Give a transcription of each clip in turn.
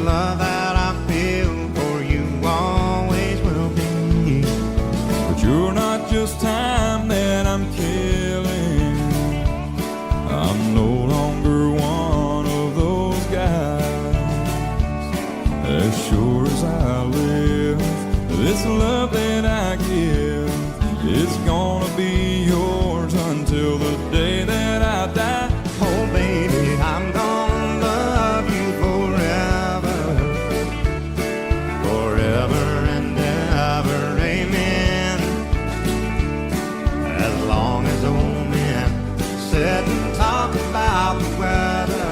love that I feel for you always will be. But you're not just time that I'm killing. I'm no longer one of those guys. As sure as I live, this love that I give is gonna be yours until the day that I die. Oh baby, I'm gonna love you forever, forever and ever, amen. As long as old men sit and talk about the weather,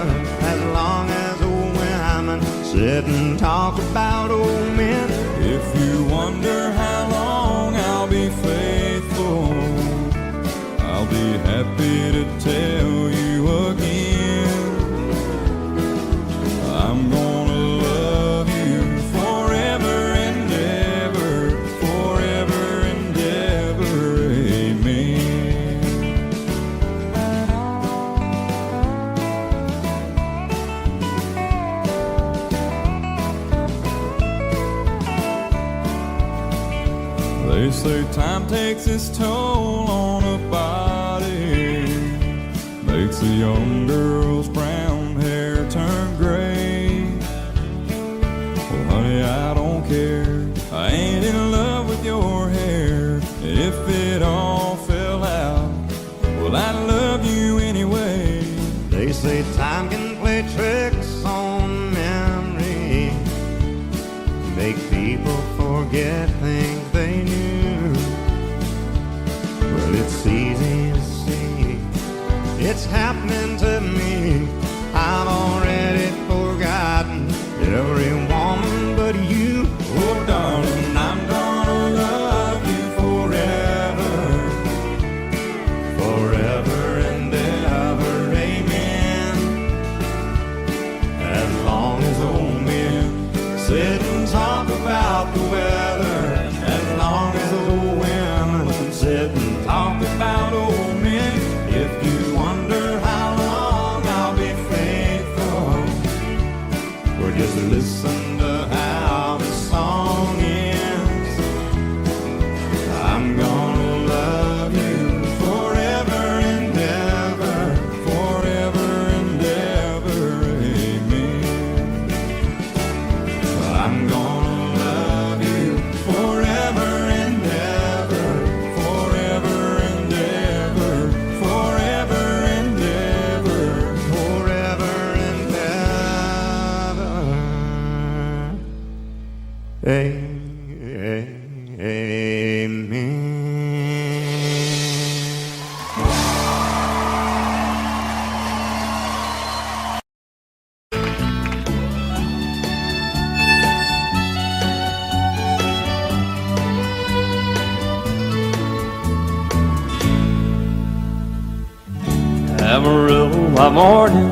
as long as old women sit and talk about old men. If you wonder how long I'll be faithful, I'll be happy to tell you again. I'm gonna love you forever and ever, forever and ever, amen. They say time takes its toll on a body, makes a young girl's brown hair turn gray. Well, honey, I don't care. I ain't in love with your hair. If it all fell out, well, I'd love you anyway. They say time can play tricks on memory, make people forget things they knew. Well, it's easy to see, it's happening to me. I've already forgotten every woman but you. Oh darling, I'm gonna love you forever, forever and ever, amen. As long as old men sit and talk about the weather, as long as old women sit and talk about old men. If you wonder how long I'll be faithful, or just listen to how the song ends. I'm gonna love you forever and ever, forever and ever, amen. I'm gonna love you forever and ever, forever and ever, forever and ever, forever and ever, amen. Amarillo by morning,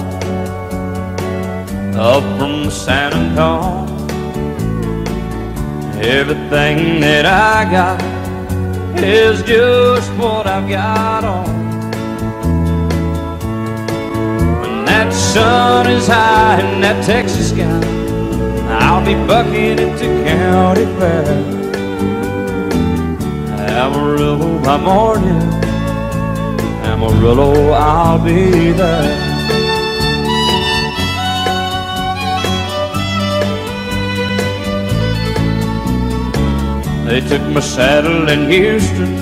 up from San Antonio. Everything that I got is just what I've got on. When that sun is high in that Texas sky, I'll be bucking into county fair. Amarillo by morning, Amarillo, I'll be there. They took my saddle in Houston,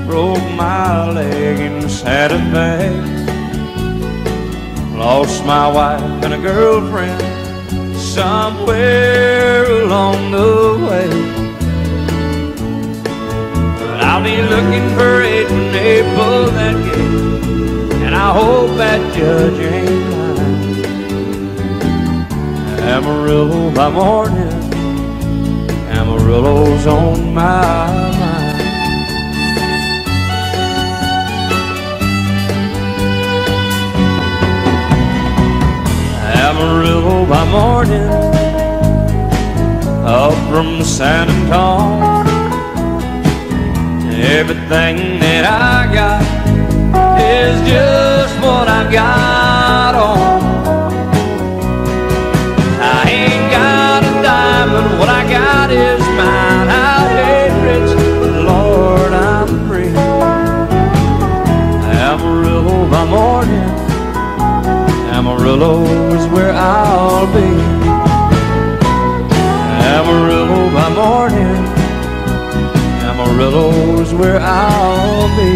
broke my leg in Santa Fe. Lost my wife and a girlfriend somewhere along the way. But I'll be looking for it when they pull that gate, and I hope that judge ain't lying. Amarillo by morning, Amarillo's on my mind. Amarillo by morning, up from San Antonio. Everything that I got is just what I've got on. I ain't got Amarillo is where I'll be. Amarillo by morning, Amarillo is where I'll be.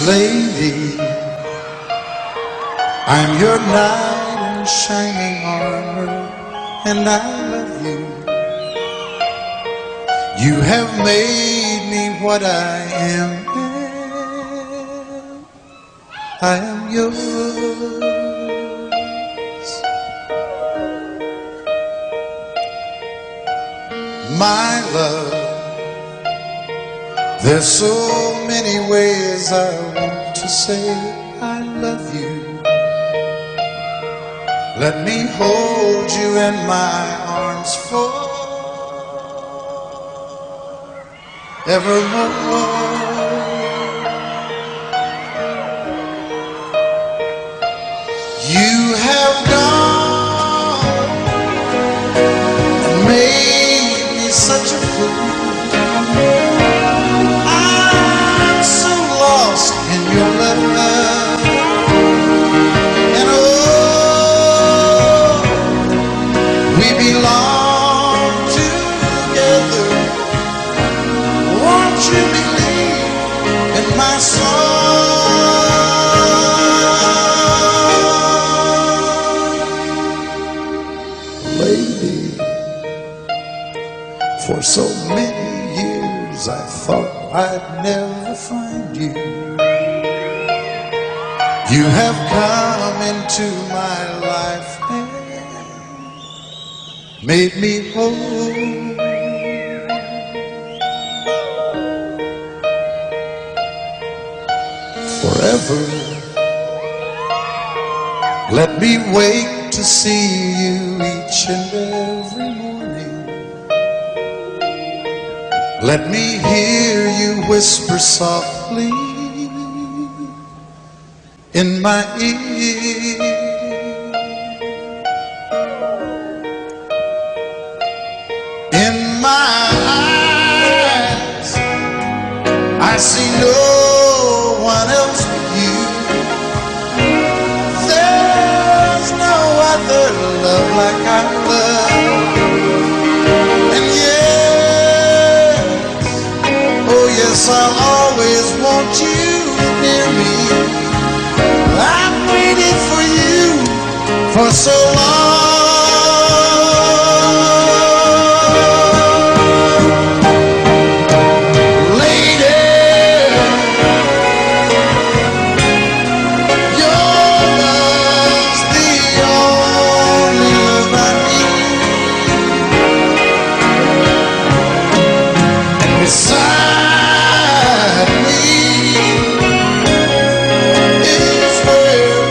Lady, I'm your knight in shining armor, and I love you. You have made me what I am. I am yours. My love, there's so many ways I want to say I love you. Let me hold you in my arms forevermore. You have gone and made me such a fool. I'm so lost in your love, and oh, we belong together. Won't you believe in my song? Lady, for so many years I thought I'd never find you. You have come into my life and made me whole. Forever, let me wake to see you each and every morning. Let me hear you whisper softly in my ear. In my eyes, I see no one else but you. There's no other love like I love. And yes, oh yes, I'll always want you near me. I've waited for you for so long. Lady, your love's the only love I need. And beside me is where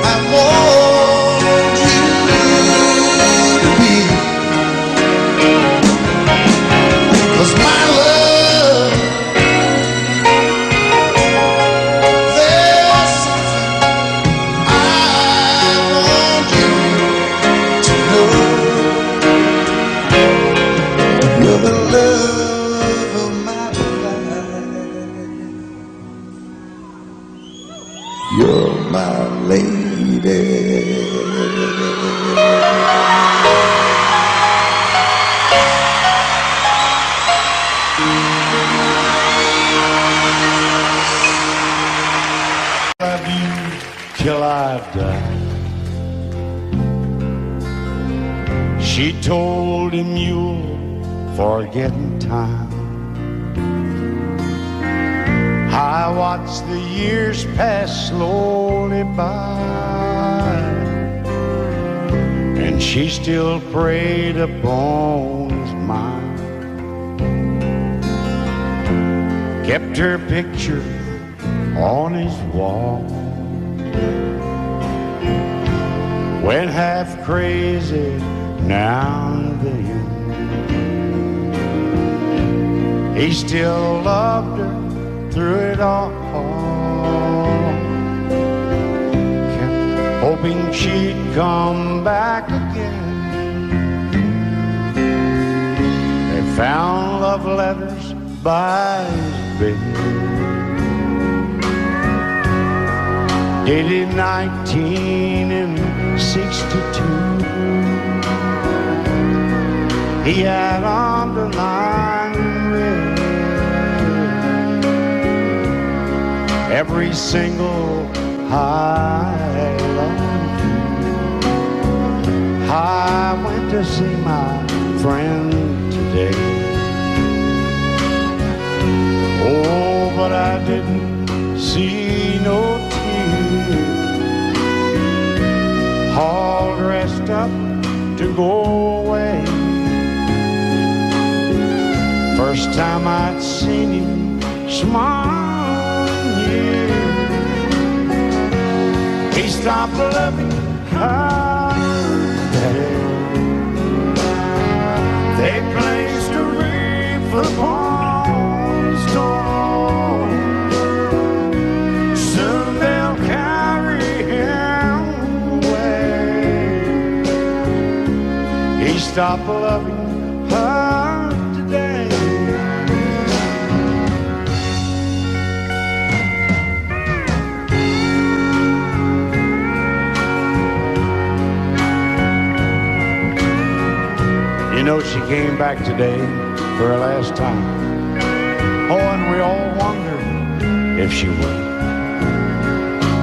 I want you to be. 'Cause my love, there's something I want you to know. You're the love of my life. You're my lady. Love you till I die. She told him you'll forget in time. I watched the years pass slowly by, and she still preyed upon his mind. Kept her picture on his wall. Went half crazy now and then. He still loved her through it all. hoping she'd come back again. They found love letters by his bed, dated 1962. He had underlined red every single I love you. I went to see my friend today. Oh, but I didn't see no tears, all dressed up to go away. First time I'd seen him smile in years. He stopped loving her today. They placed a wreath upon his door. Soon they'll carry him away. He stopped loving her today. You know, she came back today for her last time. Oh, and we all wondered if she would.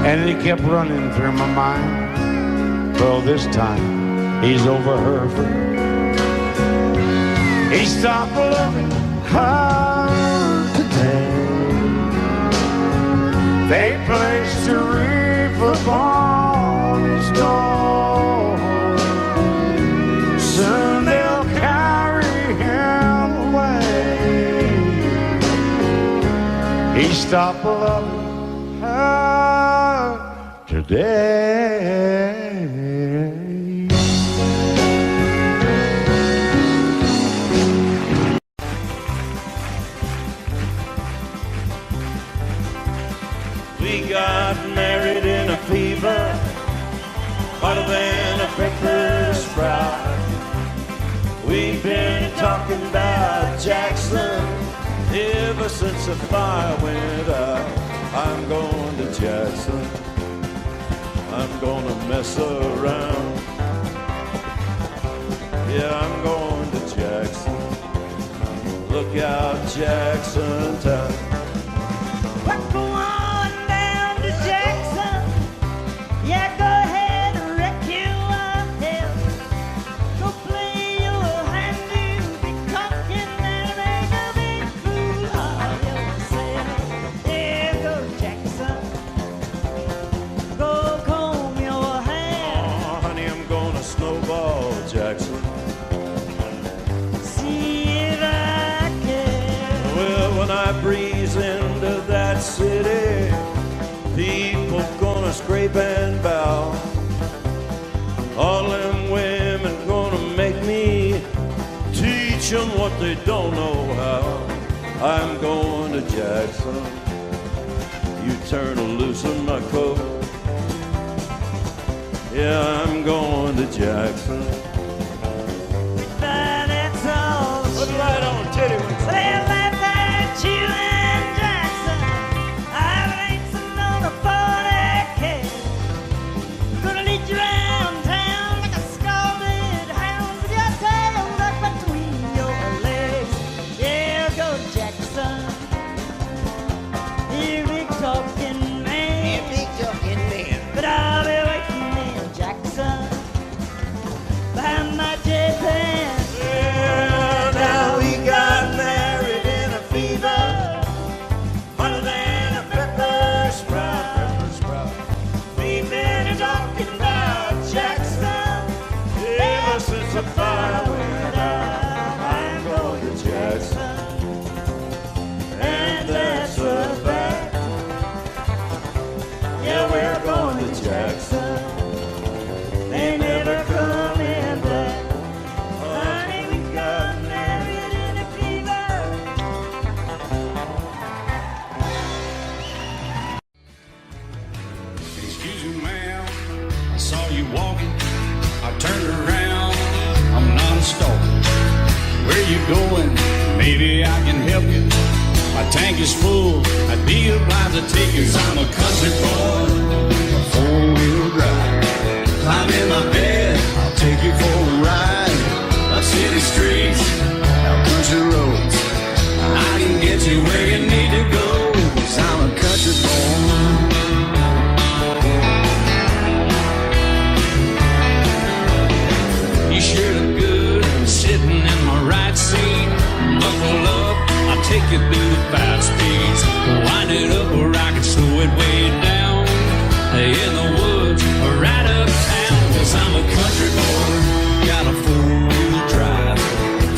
And it kept running through my mind. Well, this time he's over her for good. He stopped loving her today. They placed a wreath upon his door. Soon they'll carry him away. He stopped loving her today. We got married in a fever, hotter than a paper sprout. We've been talking about Jackson ever since the fire went out. I'm going to Jackson, I'm gonna mess around. Yeah, I'm going to Jackson, look out Jackson town. We're going down to Jackson. Yeah, go ahead and wreck your tail. Go play your hand, you be talking and make a big fool of yourself. Yeah, go to Jackson. Go comb your hair. Oh, honey, I'm gonna snowball Jackson. See if I can. Well, when I breeze into that city, people gonna scrape and bow. All them women gonna make me teach them what they don't know how. I'm going to Jackson, you turn loose in my coat. Yeah, I'm going to Jackson. But that's all. Put it right on, titty wings. Well, that's you and Jackson. I ain't sitting on a 40K. Gonna lead you around town like a scalded hound with your tail tucked between your legs. Yeah, go Jackson. You big talking man. But I'll be waiting in Jackson. you walking. I turned around, I'm not a stalker. Where you going? Maybe I can help you. My tank is full, I'd be obliged to take you. 'Cause I'm a country boy, a four-wheel drive. Climb in my bed, I'll take you for a ride. Up city streets, out country roads. I can get you where you need to go. 'Cause I'm a country boy. You sure look good sitting in my right seat. Buckle up, I'll take you through the 5 speeds. Wind it up where I can slow it way down. In the woods or right uptown. 'Cause I'm a country boy, got a 4-wheel drive.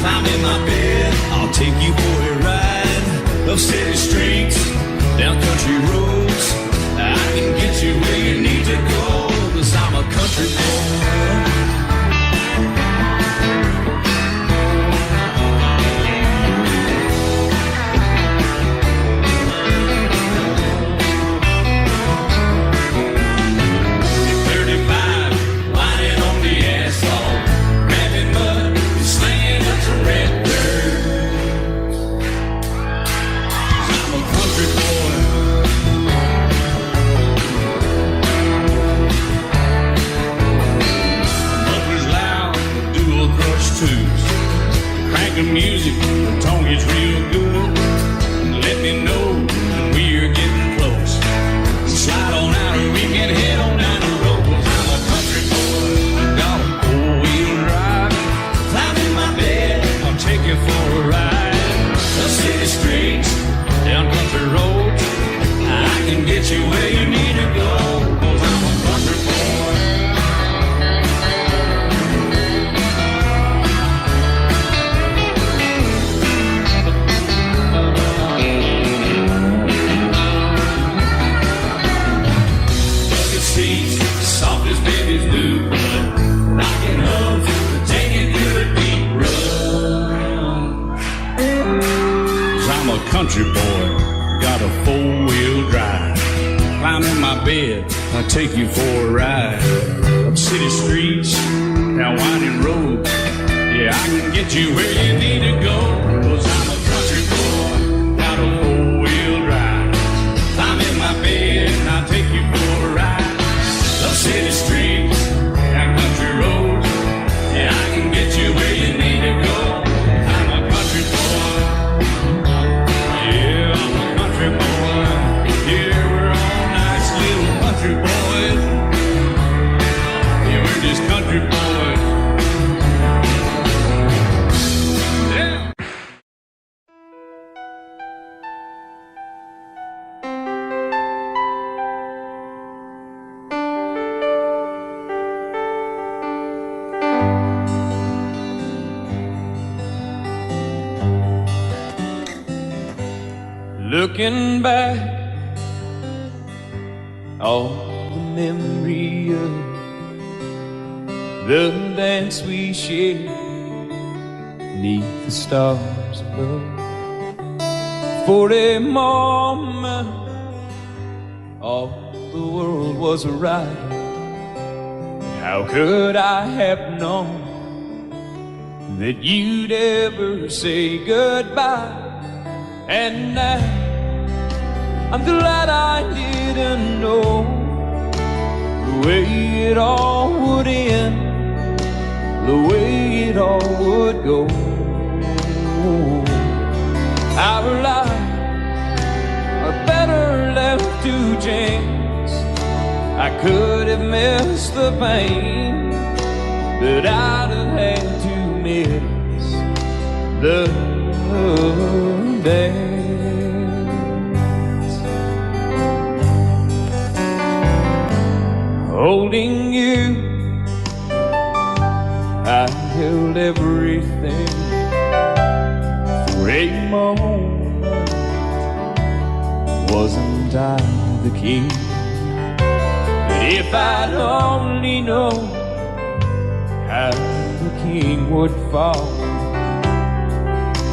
Climb in my bed, I'll take you for a ride. Up city streets, down country roads. I can get you where you need to go. 'Cause I'm a country boy. Crank the music, the tone gets real good. Let me know when we're getting close. Slide on out and we can head on down the road. 'Cause I'm a country boy, got a 4-wheel drive. Climb in my bed, I'll take you for a ride. Up city streets, down country roads. I can get you where you need to go. 'Cause I'm a country boy. Soft as baby's new blood, knocking up, taking through the deep run. 'Cause I'm a country boy, got a 4-wheel drive. Climb in my bed, I'll take you for a ride. Up city streets, down winding roads. Yeah, I can get you where you need to go. 'Cause I'm a country boy, got a 4-wheel drive. Climb in my bed, and I'll take you for a ride. Up city streets, down country roads. Yeah, I can get you where you need to go. I'm a country boy. Yeah, I'm a country boy. Yeah, we're all nice little country boys. Yeah, we're just country boys. Yeah. Looking back, all the memory of the dance we shared neath the stars above. For a moment, all the world was right. How could I have known that you'd ever say goodbye? And now I'm glad I didn't know the way it all would end, the way it all would go. Our lives are better left to chance. I could have missed the pain, but I'd have had to miss the dance. Holding you, I held everything for a moment. Wasn't I the king? But if I'd only known how the king would fall.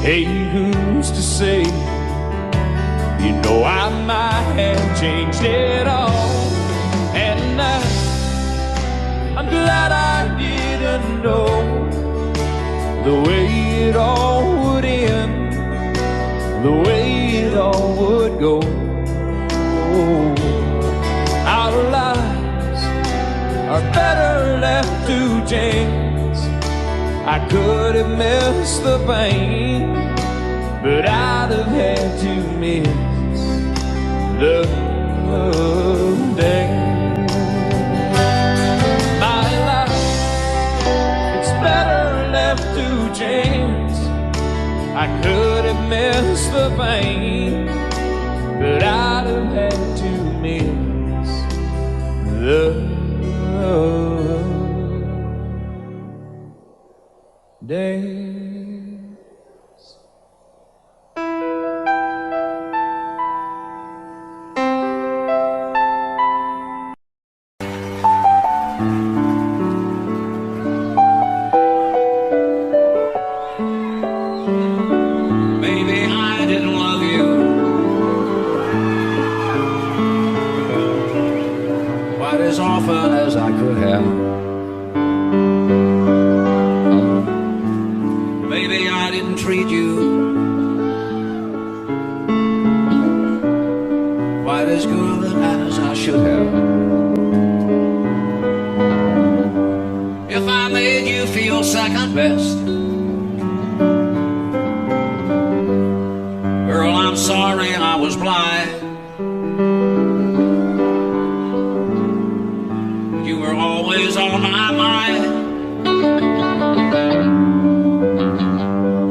Hey, who's to say? You know I might have changed it all. And now I'm the way it all would end, the way it all would go. Our lives are better left to chance. I could have missed the pain, but I'd have had to miss the day. My life, it's better left to chance. I could have missed the pain, but I'd have had to miss the days. Maybe I didn't love you quite as often as I could have. Maybe I didn't treat you quite as good as I should have. If I made you feel second best, girl, I'm sorry I was blind. You were always on my mind.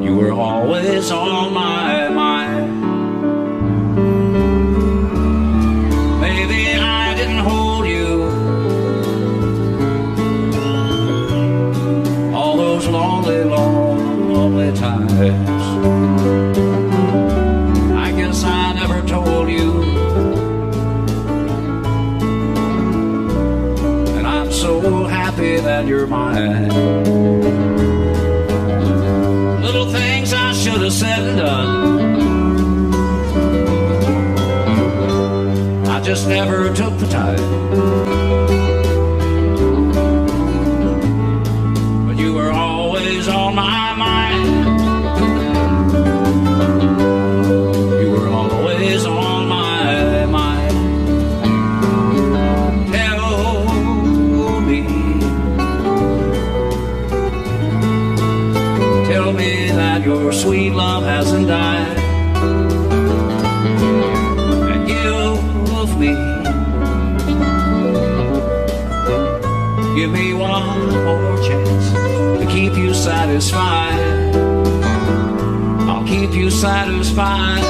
You were always on my mind. Maybe I didn't hold you all those lonely, lonely times. I guess I never told you, and I'm so happy that you're mine. Little things I should have said and done, I just never took the time. But you were always on my mind. You were always on my mind. Tell me that your sweet love hasn't died, and give me one more chance to keep you satisfied. I'll keep you satisfied.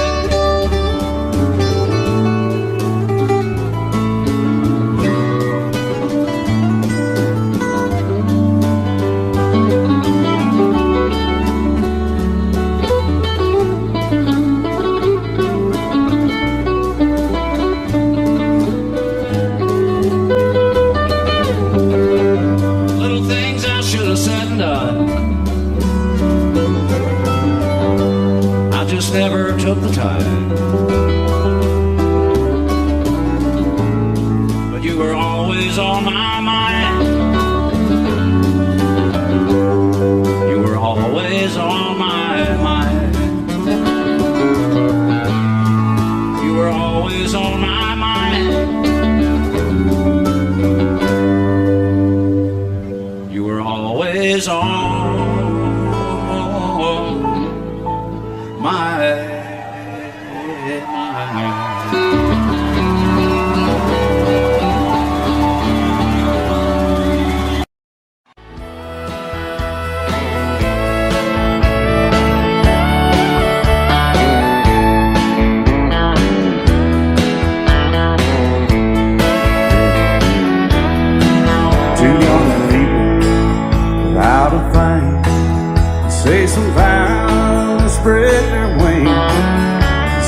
Never took the time, but you were always on my mind. You were always on my mind. You were always on my mind. You were always on my say some vows, spread their wings,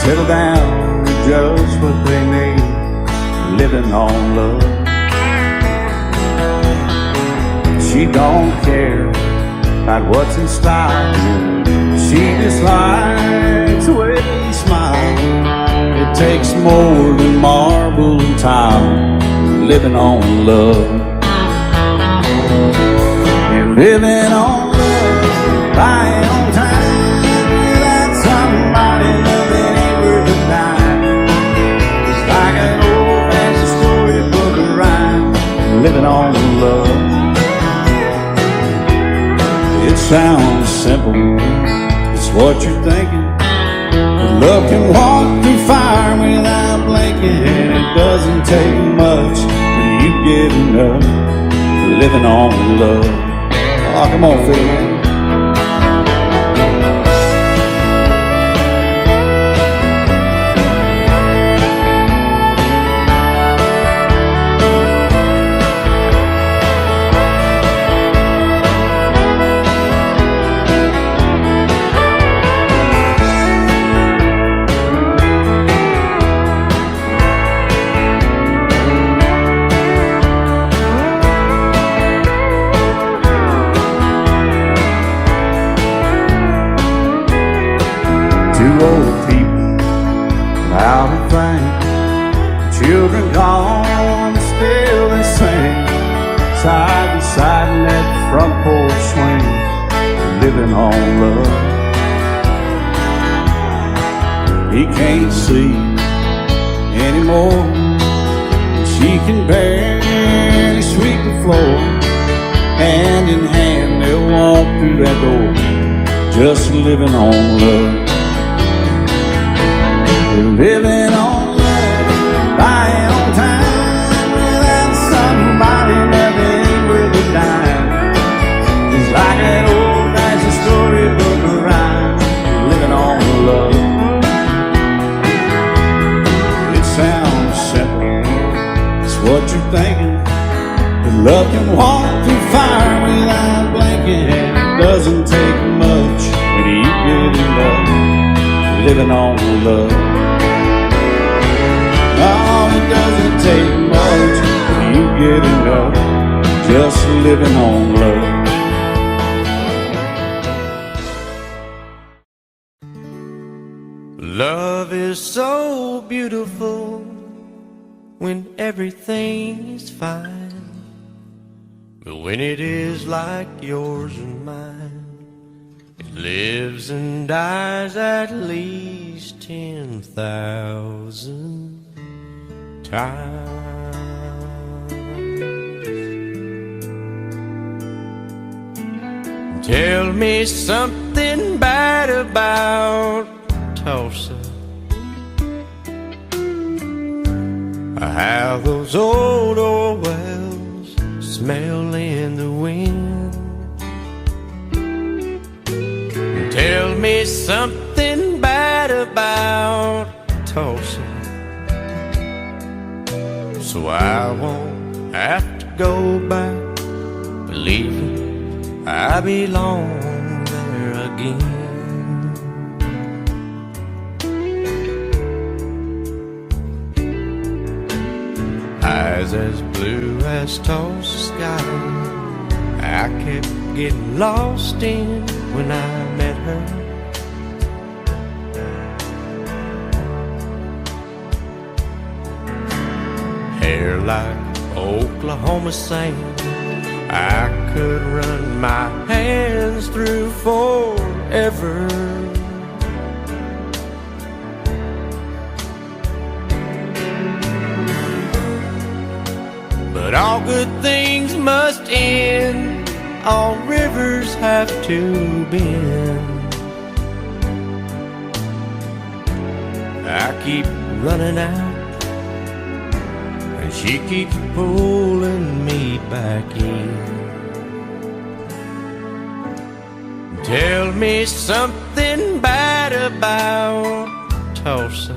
settle down to just what they need, living on love. She don't care about what's in style, she just likes the way you smile. It takes more than marble and tile, living on love. You're living on love. on love. It sounds simple, it's what you're thinking. But love can walk through fire without blinking. It doesn't take much for you getting up, living on love. Oh, come on, Phil, man. Two old people out of thing, children gone, still they sing, side by side in that front porch swing, living on love. He can't see anymore, she can barely sweep the floor. Hand in hand they'll walk through that door, just living on love. Living on love, buying on time, without somebody that ain't worth a dime. It's like an old-fashioned storybook rhyme, living on love. It sounds simple, it's what you're thinking. But love can walk through fire without blinking. It doesn't take much when you get in love, living on love. Oh, it doesn't take much when you get enough, just living on love. Love is so beautiful when everything's fine, but when it is like yours and mine, it lives and dies at least 10,000 times. Tell me something bad about Tulsa, how those old wells smell in the wind. Tell me something bad about Tulsa, so I won't have to go back, believing I belong there again. Eyes as blue as Tulsa sky, I kept getting lost in when I met her. Hair like Oklahoma sand, I could run my hands through forever. But all good things must end, all rivers have to bend. I keep running out, and she keeps pulling me back in. Tell me something bad about Tulsa,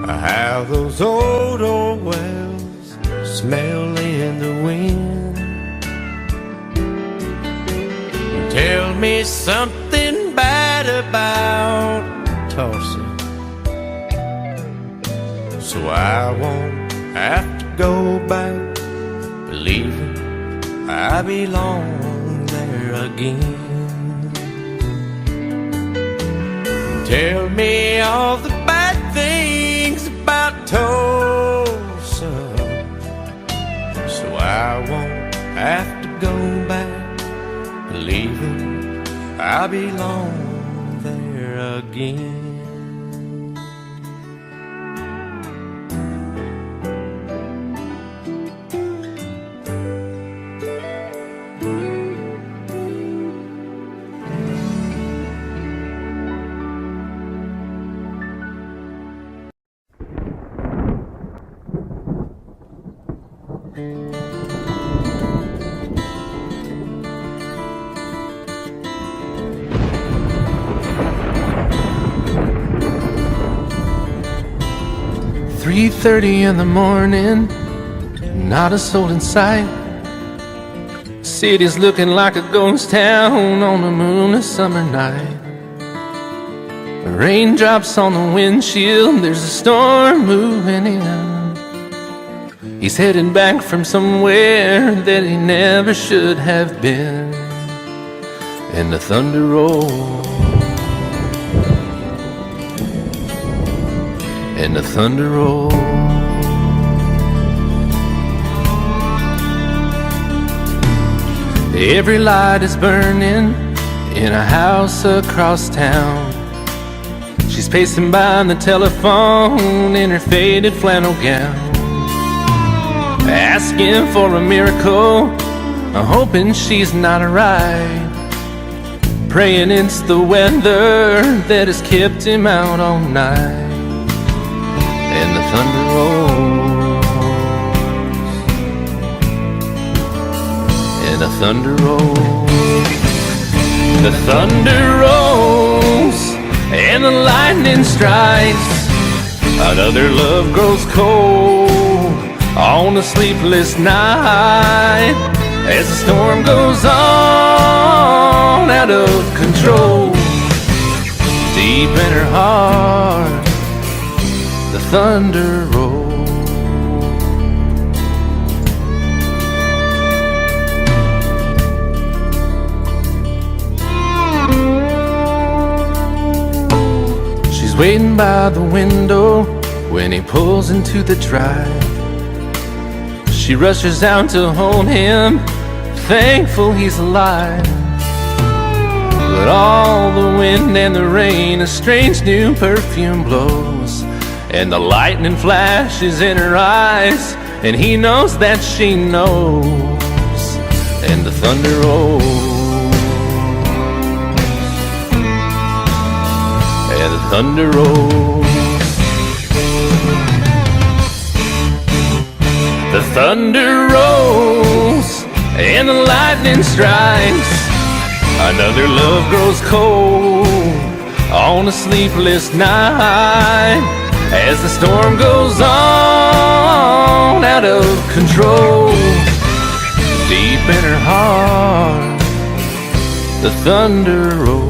how those old wells smell in the wind. Tell me something bad about Tulsa, so I won't have to go back, believing I belong there again. Tell me all the bad things about Tulsa, so I won't have to go back, believing I belong there again. "3:30 in the morning, not a soul in sight. City's looking like a ghost town on a moonless summer night. Raindrops on the windshield, there's a storm moving in. He's heading back from somewhere that he never should have been. And the thunder rolls, and the thunder rolls. Every light is burning in a house across town. She's pacing by the telephone in her faded flannel gown, asking for a miracle, hoping she's not alright, praying it's the weather that has kept him out all night. And the thunder rolls, and the thunder rolls. The thunder rolls, and the lightning strikes. Another love grows cold on a sleepless night, as the storm goes on out of control. Deep in her heart, the thunder rolls. She's waiting by the window when he pulls into the drive. She rushes out to hold him, thankful he's alive. But all the wind and the rain, a strange new perfume blows, and the lightning flashes in her eyes, and he knows that she knows. And the thunder rolls, and the thunder rolls. The thunder rolls, and the lightning strikes. Another love grows cold on a sleepless night, as the storm goes on out of control. Deep in her heart, the thunder rolls.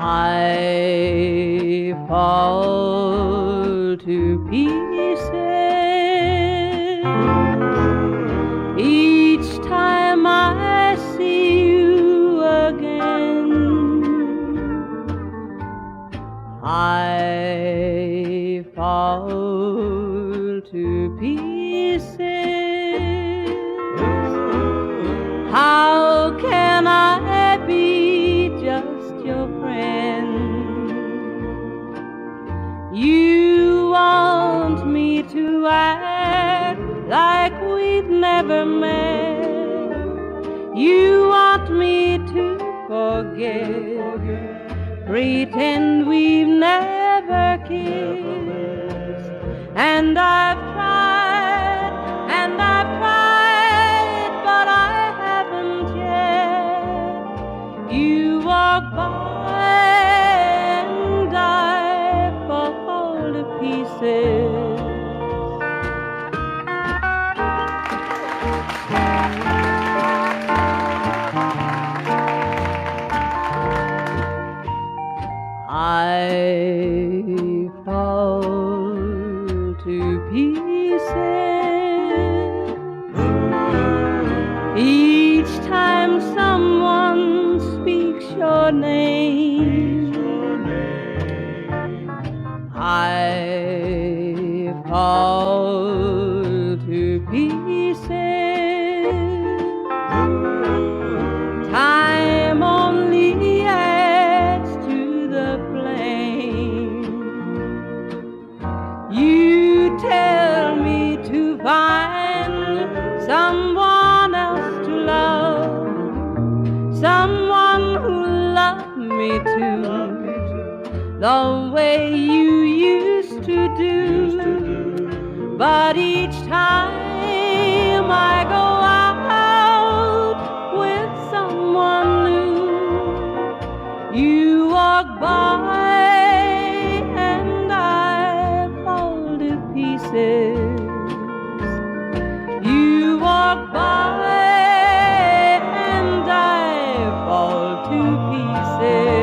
I fall to pieces each time I see you again. I fall to pieces. How can I be just your friend? You want me to act like we've never met. You want me to forget, pretend we've never kissed. And I've tried, but I haven't yet. You walk by and I fall to pieces. I fall to pieces each time someone speaks your name. I fall to pieces tell me to find someone else to love, someone who loved me too, the way you used to do. But each time I go out with someone new, you walk by and I fall to pieces. You walk by and I fall to pieces.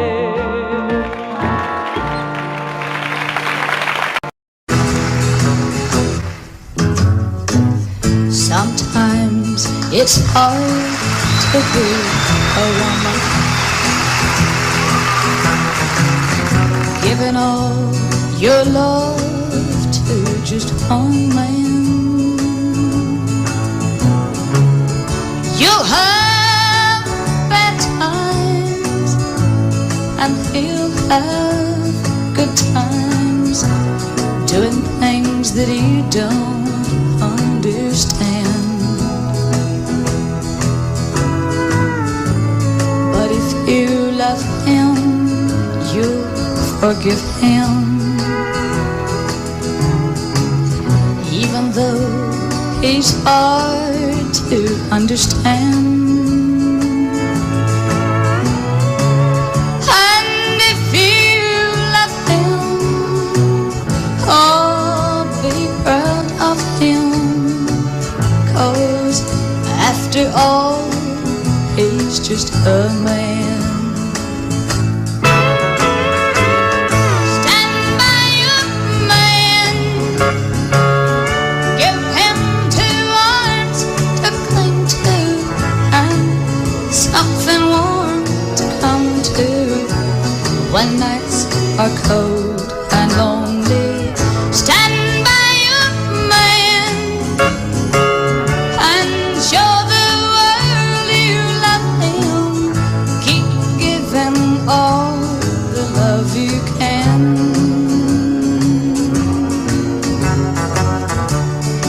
Sometimes it's hard to be a woman, giving all your love to just one man. You'll have bad times and he'll have good times, doing things that you don't understand. But if you love him, you'll forgive him, even though he's hard to understand. And if you love him, oh, be proud of him, 'cause after all, he's just a man. Stand by your man, give him 2 arms to cling to, and something warm to come to when nights are cold and lonely. Stand by your man and show the world you love him. Keep giving all the love you can.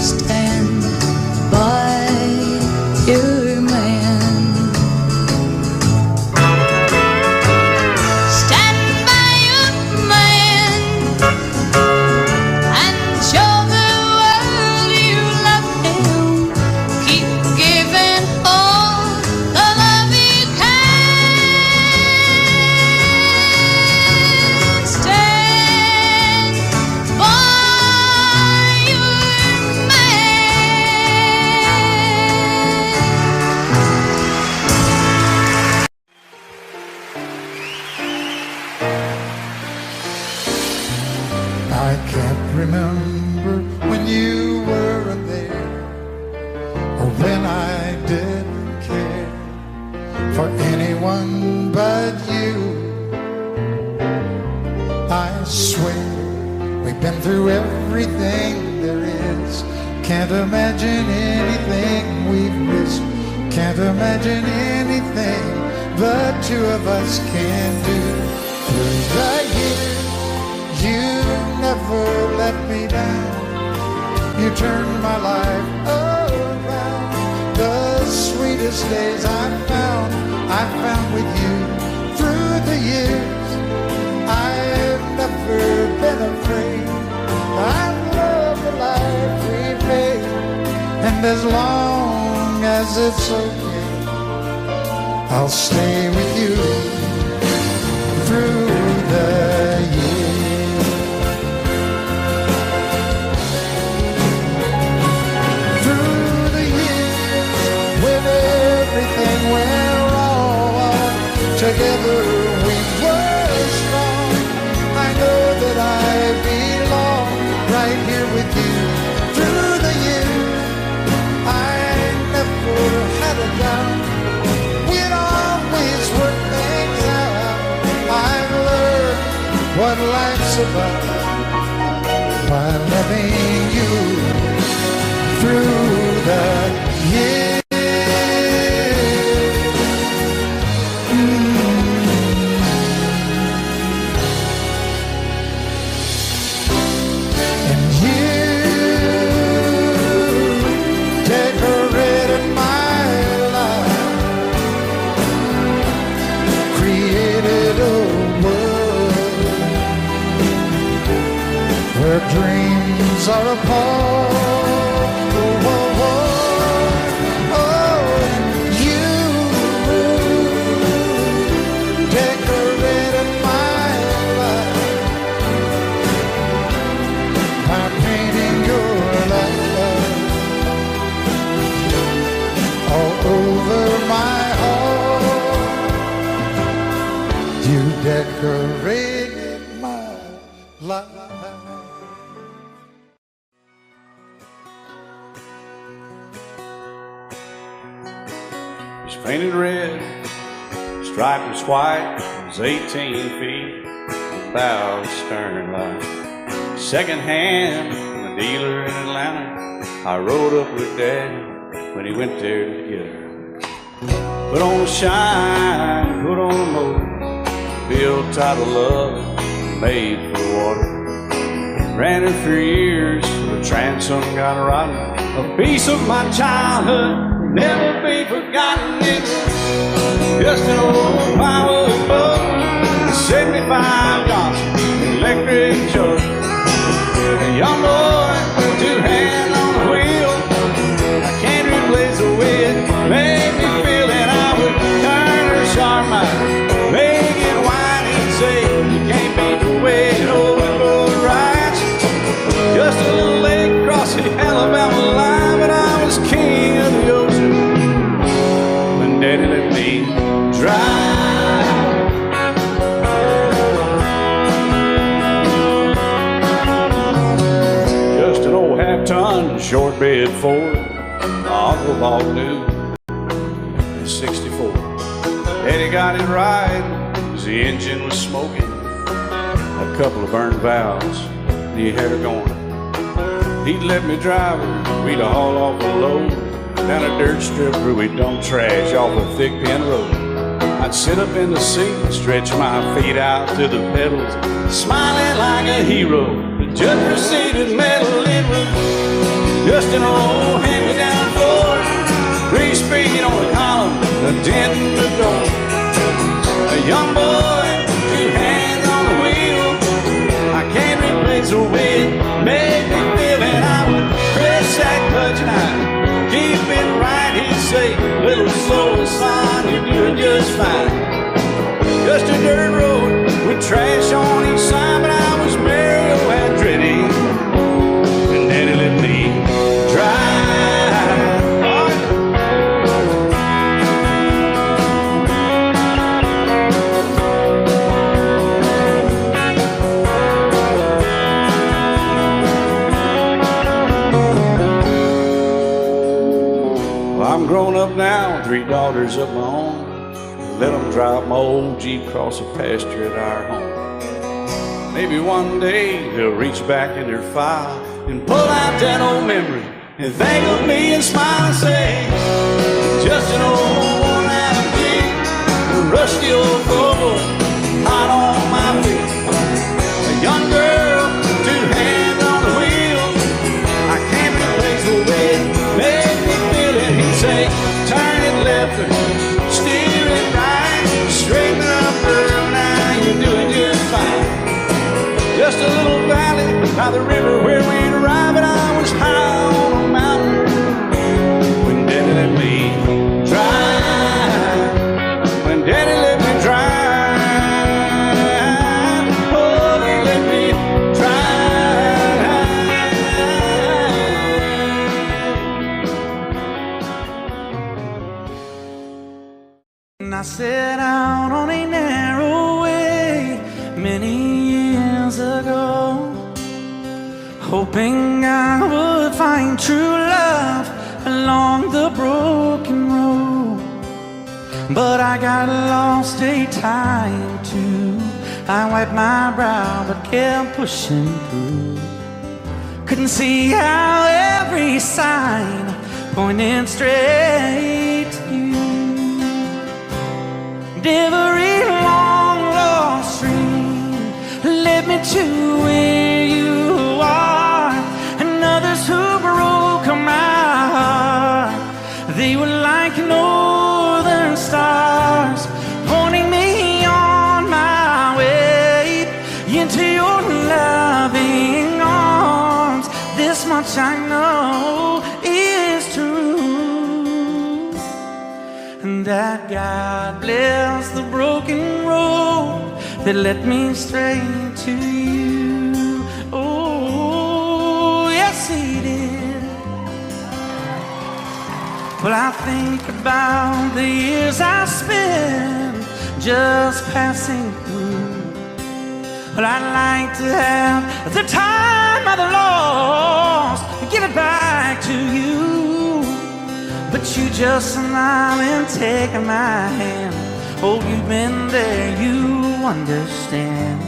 Stand by your man. Stand by your man and show the world you love him. Keep giving all the love you can. Stand by your man. I can't remember when you weren't there, or when I didn't care for anyone but you. I swear we've been through everything there is. Can't imagine anything we've missed. Can't imagine anything the 2 of us can do. Through the years, you never let me down. You turned my life around. The sweetest days I found with you. Through the years, I've never been afraid. I love the life we made, and as long as it's okay, I'll stay with you through the years. Through the years, when everything went wrong, together we were strong. I know that I belong right here with you. Through the years, I never had a doubt. We'd always work things out. I've learned what life's about by loving you through the years. And years decorated my life. It's painted red, striped was white, it was 18 feet, bow stern line. Second hand from a dealer in Atlanta. I rode up with Daddy when he went there to get her. Put on a shine, put on a motor, built out of love, made for water. Ran it for years, the transom got rotten. A piece of my childhood, never be forgotten. It was just an old firewood boat, 75 Johnson, electric choke. A young boy, two hands on the wheel. I can't replace the wind, make me feel that I would turn her sharp mind, make it wide and say, you can't beat the way it over the rides. Just a little lake across the Alabama line, but I was king of the ocean when Daddy let me drive. Just an old half-ton short bed Ford my Uncle Bob knew in '64. Daddy got it right, 'cause the engine was smoking, a couple of burned valves, and he had her going. He'd let me drive her, we'd haul off a load down a dirt strip where we'd dump trash off a thick pin road. I'd sit up in the seat and stretch my feet out to the pedals, smiling like a hero. The judge proceeded metal, it was just an old hand-me-down Ford, three-speed on the column, a dent in the door. A young boy, two hands on the wheel. I can't replace the wind, made me feel that I would press that clutch and I'd keep it right. He'd say, little slow, son, you're doing just fine. Just a dirt road with trash on each side, but I was Mario Andretti, and Daddy let me drive. I'm grown up now, 3 daughters of my own. Let them drive my old Jeep across the pasture at our home. Maybe one day they'll reach back in their file and pull out that old memory and think of me and smile and say, just an old worn-out Jeep, a rusty old Volvo, hot on my feet. A young girl, 2 hands on the wheel. I can't replace the way it made me feel it. He'd say, turn it left or steer it right, straighten up, girl, now you're doing just fine. Just a little valley by the river where we'd arrive, and I was high on a mountain when Daddy let me drive. When Daddy let me drive, oh, he let me And I set out on a narrow way many years ago, hoping I would find true love along the broken road. But I got lost a time or two. I wiped my brow but kept pushing through. Couldn't see how every sign pointed straight to you. Every long lost stream led me to where you are, and others who broke my heart, they were like northern stars, pointing me on my way into your loving arms. This much I know is true, and that God bless the broken road that led me straight to you. Oh, yes, He did. Well, I think about the years I spent just passing through, Well, I'd like to have the time of the lost, give it back to you. But you just smile and take my hand. Oh, you've been there, you understand.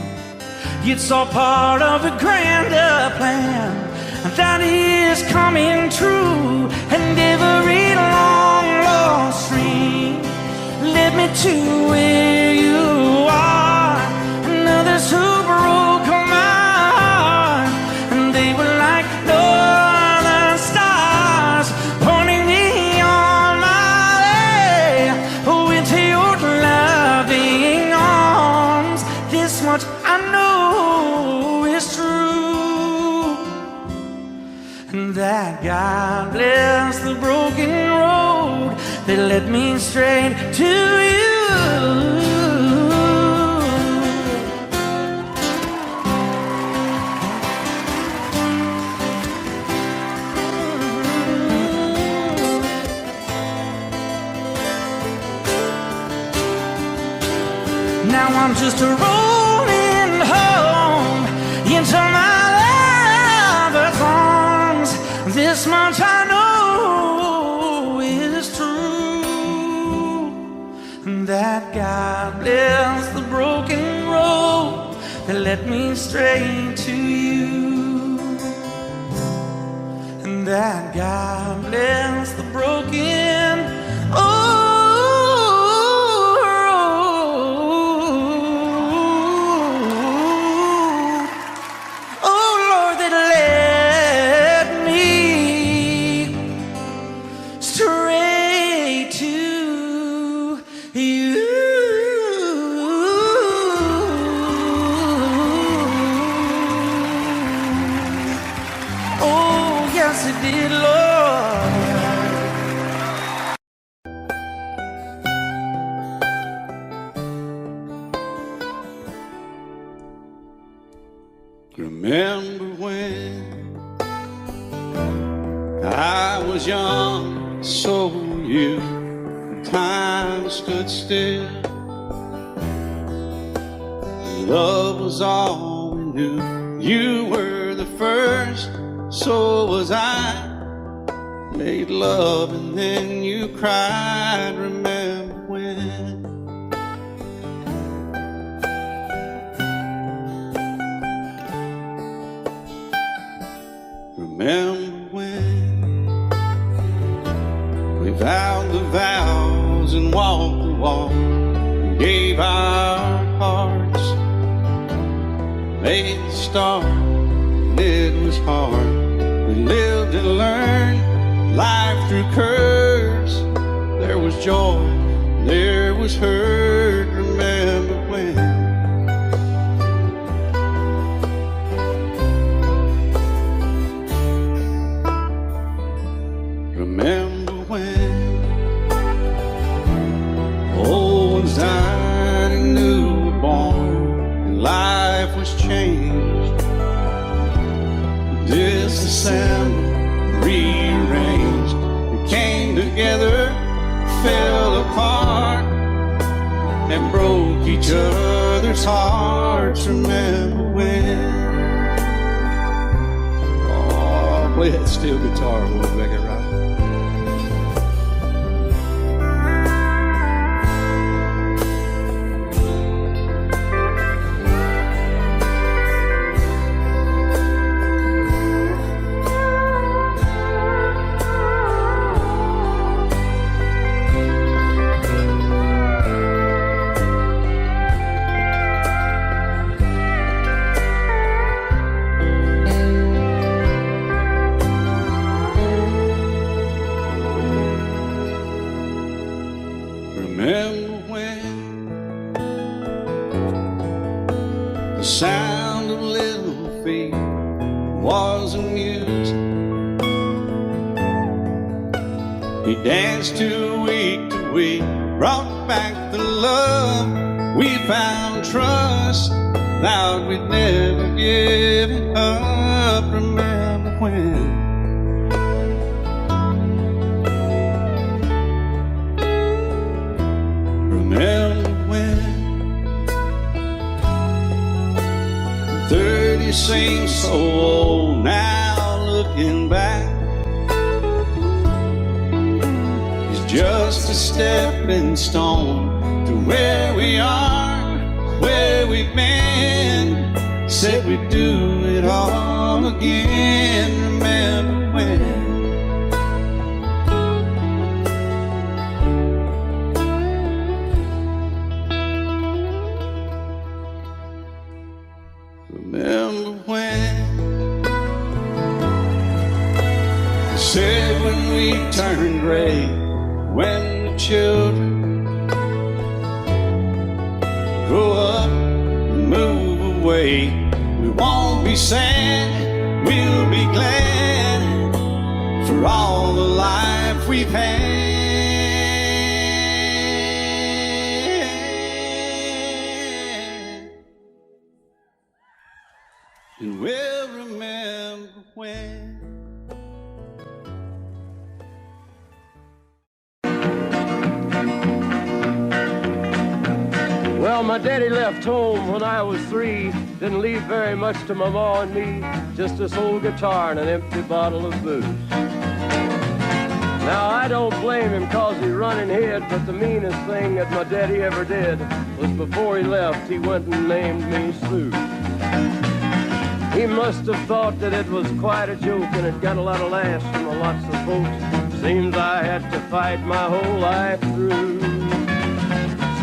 It's all part of a grander plan that is coming true. And every long lost dream led me to where you are. And others who broke my heart, and they were like northern stars, pointing me on my way into your loving arms. This much I know is true, and that God bless the broken road that led me straight to you. Now I'm just rolling home into my lover's arms. This much I know is true, that God bless the broken road that led me straight to you. And that God bless the broken Remember when I was young, so were you. Time stood still. Love was all we knew. You were the first, so was I. Made love and then you cried. Remember when? Remember when we vowed the vows and walked the walk and gave our hearts, made the start, and it was hard. We lived and learned life through curves. There was joy, there was hurt. Remember when? Remember when old ones died and new were born, and life was changed, disassembled, rearranged. We came together, fell apart, and broke each other's hearts. Remember when? Oh, play that steel guitar, we'll make it right. Remember when the sound of little feet was a music? He danced to week, brought back the love. We found trust, vowed we'd never give it up. Remember when? Remember when seem so old now looking back. It's just a stepping stone to where we are, where we've been. Said we'd do it all again. Remember when? Remember when? They said when we turn gray, when the children grow up and move away, we won't be sad, we'll be glad for all the life we've had. And we'll remember when. Well, my daddy left home when I was 3. Didn't leave very much to my ma and me. Just this old guitar and an empty bottle of booze. Now, I don't blame him cause he run and hid, but the meanest thing that my daddy ever did was before he left, he went and named me Sue. He must have thought that it was quite a joke, and it got a lot of laughs from lots of folks. Seems I had to fight my whole life through.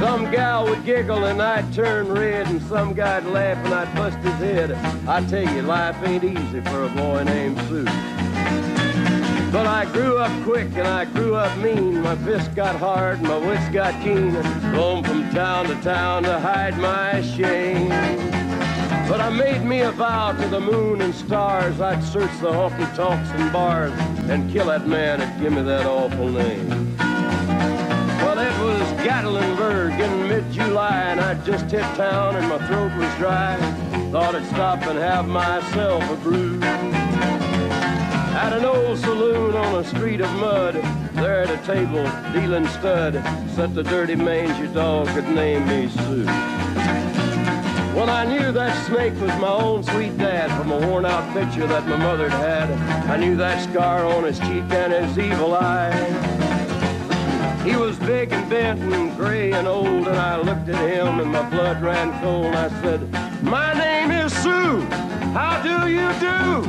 Some gal would giggle and I'd turn red, and some guy'd laugh and I'd bust his head. I tell you, life ain't easy for a boy named Sue. But I grew up quick and I grew up mean. My fists got hard and my wits got keen. Roamed from town to hide my shame. But I made me a vow to the moon and stars, I'd search the honky-tonks and bars and kill that man that give me that awful name. Well, it was Gatlinburg in mid-July, and I'd just hit town and my throat was dry. Thought I'd stop and have myself a brew. At an old saloon on a street of mud, there at a table, dealing stud, sat the dirty mangy dog that named me Sue. Well, I knew that snake was my own sweet dad from a worn-out picture that my mother'd had. I knew that scar on his cheek and his evil eye. He was big and bent and gray and old, and I looked at him and my blood ran cold. I said, "My name is Sue. How do you do?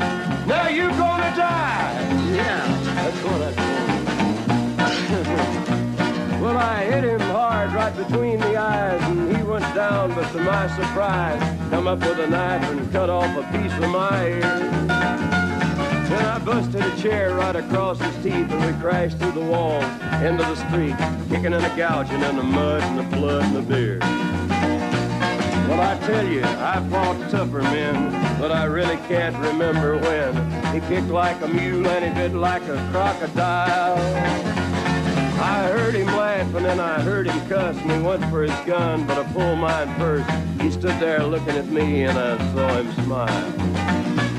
Now you gonna die." Yeah, that's what I told him. Well, I hit him hard right between the eyes, and he went down, but to my surprise, come up with a knife and cut off a piece of my ear. Then I busted a chair right across his teeth, and we crashed through the walls into the street, kicking and a gouging in the mud and the blood and the beer. Well, I tell you, I fought tougher men, but I really can't remember when. He kicked like a mule and he bit like a crocodile. I heard him laugh and then I heard him cuss, and he went for his gun, but I pulled mine first. He stood there looking at me and I saw him smile.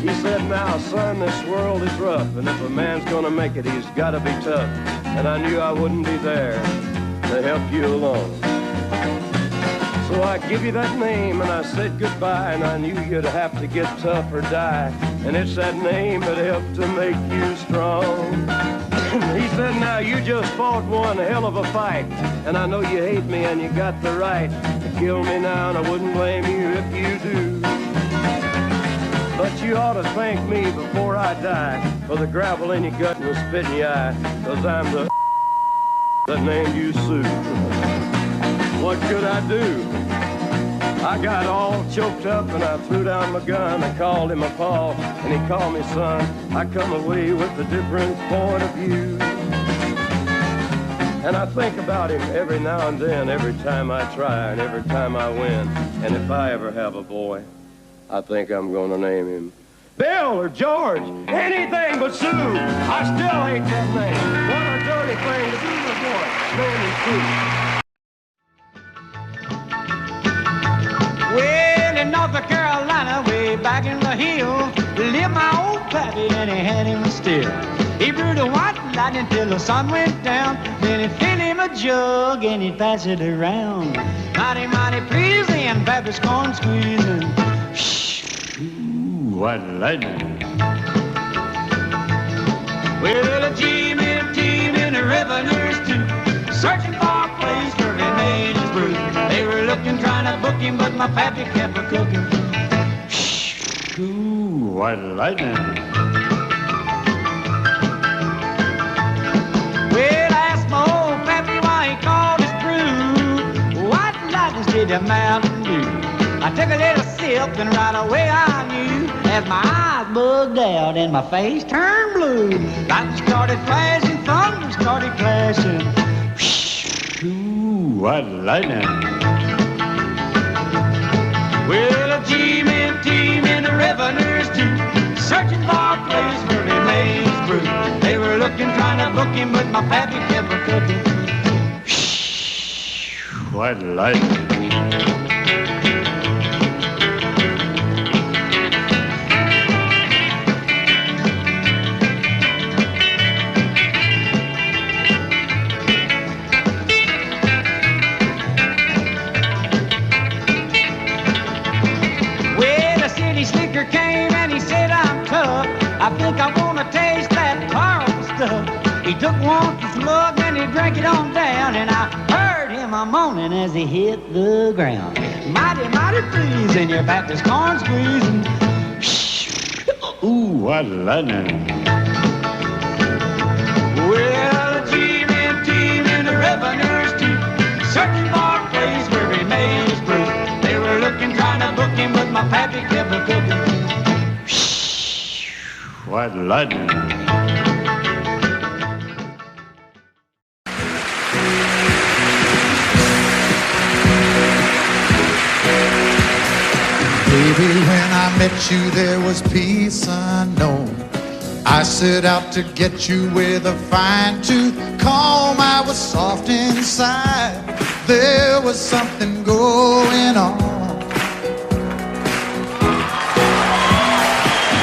He said, "Now, son, this world is rough, and if a man's gonna make it, he's gotta be tough." And I knew I wouldn't be there to help you along. So I give you that name and I said goodbye, and I knew you'd have to get tough or die. And it's that name that helped to make you strong. He said, "Now you just fought one hell of a fight, and I know you hate me and you got the right to kill me now, and I wouldn't blame you if you do. But you ought to thank me before I die for the gravel in your gut and the spit in your eye, 'cause I'm the that named you Sue." What could I do? I got all choked up and I threw down my gun. I called him a paw and he called me son. I come away with a different point of view. And I think about him every now and then, every time I try and every time I win. And if I ever have a boy, I think I'm gonna name him Bill or George, anything but Sue. I still hate that name. What a dirty thing to do to a boy. Name him Sue. Well, in North Carolina, way back in the hills, lived my old pappy and he had him still. He brewed a white lightning till the sun went down. Then he filled him a jug and he'd pass it around. Mighty, mighty pleasing, Pappy's corn squeezing. Shh, ooh, white lightning. Well, a team in the revenues too, searching for a place where he made his brew. They were looking, trying to book him, but my pappy kept a cooking. Ooh, white lightning. Well, I asked my old pappy why he called his brew White Lightning did the Mountain Dew. I took a little sip and right away I knew, as my eyes bugged out and my face turned blue. Lightning started flashing, thunder started clashing. Ooh, white lightning. Well, a team in the revenues too, searching for a place where he made his brew. They were looking, trying to book him, but my pappy kept a cooking. White lightning. Slicker came and he said, I'm tough. I think I want to taste that powerful stuff. He took one slug and he drank it on down, and I heard him a moaning as he hit the ground. Mighty, mighty pleasing, your Baptist corn squeezing. Ooh, white lightning. Well, a team in the revenues too, searching for a place where he made his brew. They were looking, trying to book him, but my pappy kept a cooking. White lightning. Baby, when I met you, there was peace unknown. I set out to get you with a fine-tooth comb. I was soft inside. There was something going on.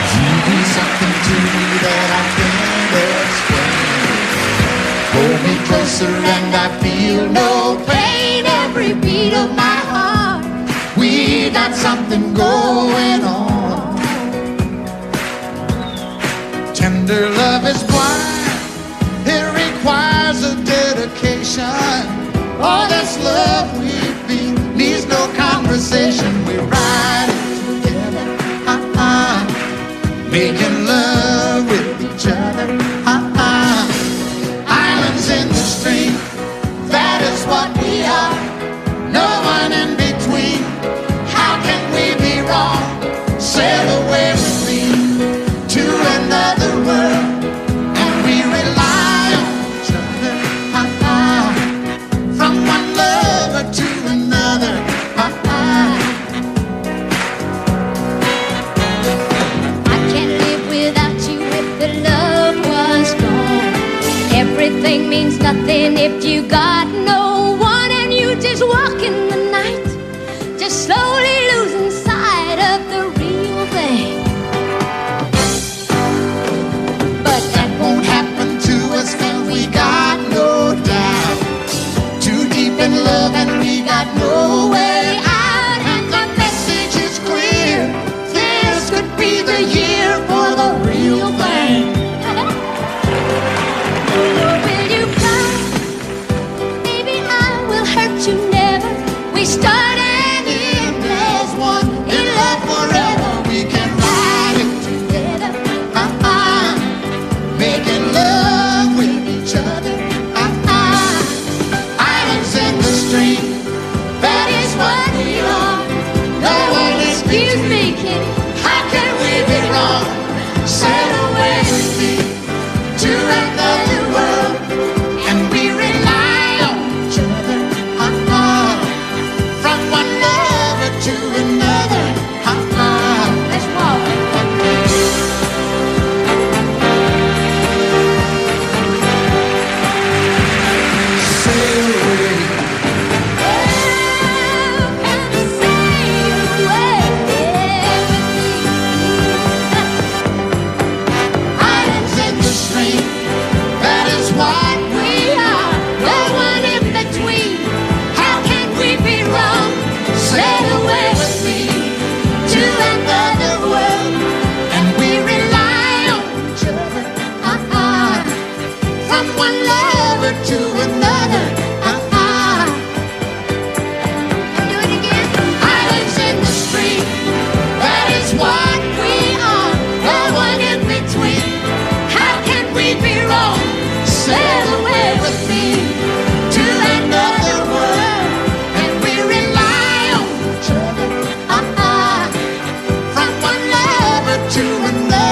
You do something to me that I can't explain. Hold me closer and I feel no pain. Every beat of my heart, we got something going on. Tender love is blind. It requires a dedication. All this love we feel needs no conversation. We ride it together, making love with each other, Islands in the stream, that is what we are. No one in between. How can we be wrong? Sail away with me to another world, and we rely on each other, from one lover to another, I can't live without you if the love was gone. Everything means nothing if you got no one, and you just walk in the night, just slowly losing sight of the real thing. but that won't happen to us, and we got no doubt. Too deep in love and we got no way out, and the message is clear. This could be the year for the real thing. Will you cry? Maybe I will hurt you never. We start and end there. from one lover to another. Do it again. Islands in the stream, that is what we are. No one in between. How can we be wrong? Sail away with me to another world, and we rely on each other. From one lover to another.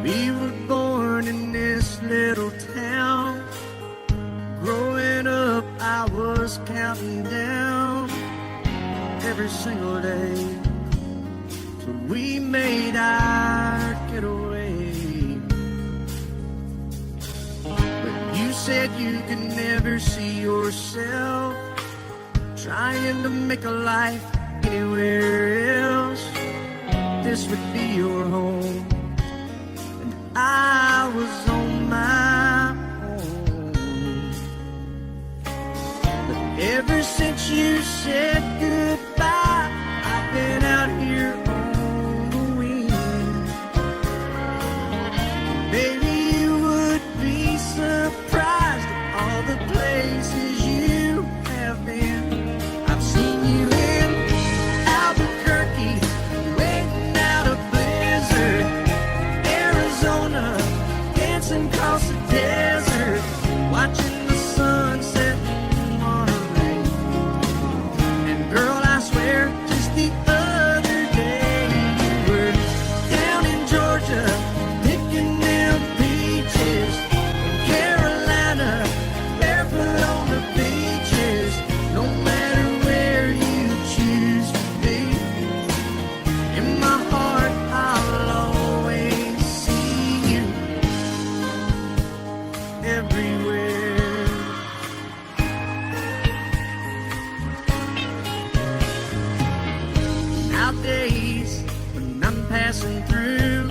We were born in this little town. Growing up, I was counting down every single day till we made our getaway. But you said you could never see yourself trying to make a life anywhere else. This would be your home, and I was on my own. But ever since you said goodbye, I've been out here on the wing. Baby, you would be surprised at all the places you have been. I've seen you in Albuquerque, waiting out a blizzard, Arizona, dancing across the desert, watching the sunset in Monterey. And girl, I swear, just the other day you were down in Georgia, picking them peaches. In Carolina, barefoot on the beaches. No matter where you choose to be, in my heart I'll always see you everywhere. Nowadays, when I'm passing through,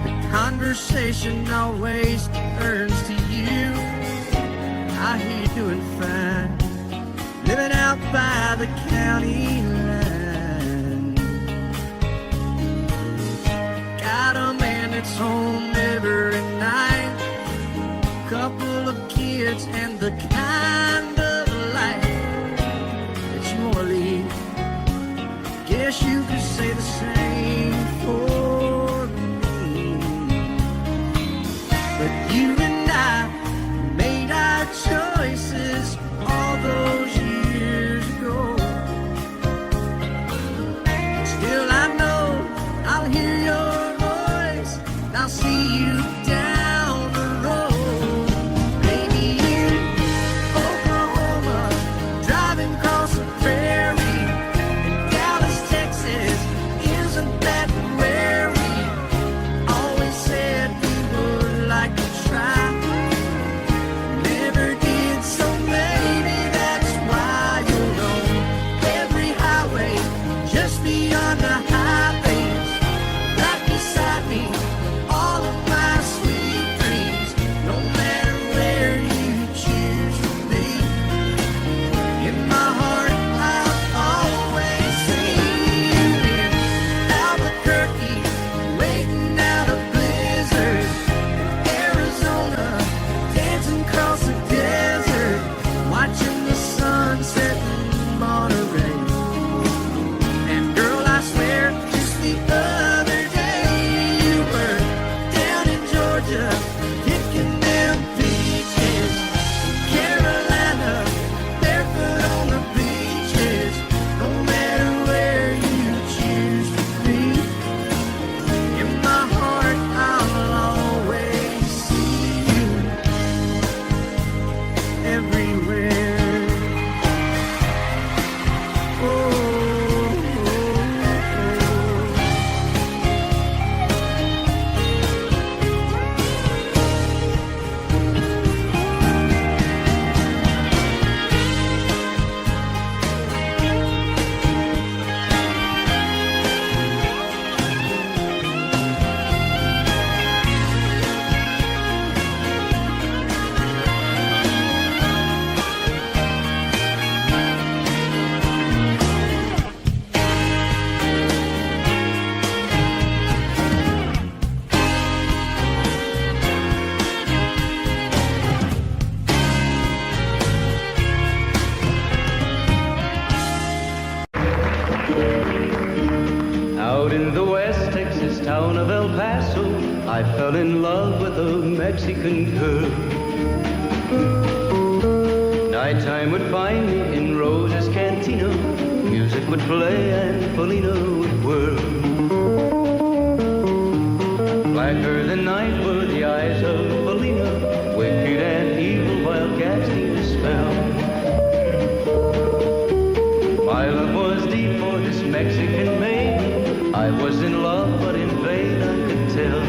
the conversation always turns to you. I hear you doing fine, living out by the county line. Got a man that's home every night, couple of kids, and the kind of life that you wanna lead. Guess you could say the same for me. But you and I made our choices all those years ago. Still I know I'll hear your voice, and I'll see you down the road. Maybe in Oklahoma, driving across the prairie. In Dallas, Texas, isn't that where we always said we would like to try? I fell in love with a Mexican girl. Nighttime would find me in Rose's Cantina. Music would play and Felina would whirl. Blacker than night were the eyes of Felina, wicked and evil while casting a spell. My love was deep for this Mexican maiden. I was in love, but in vain I could tell.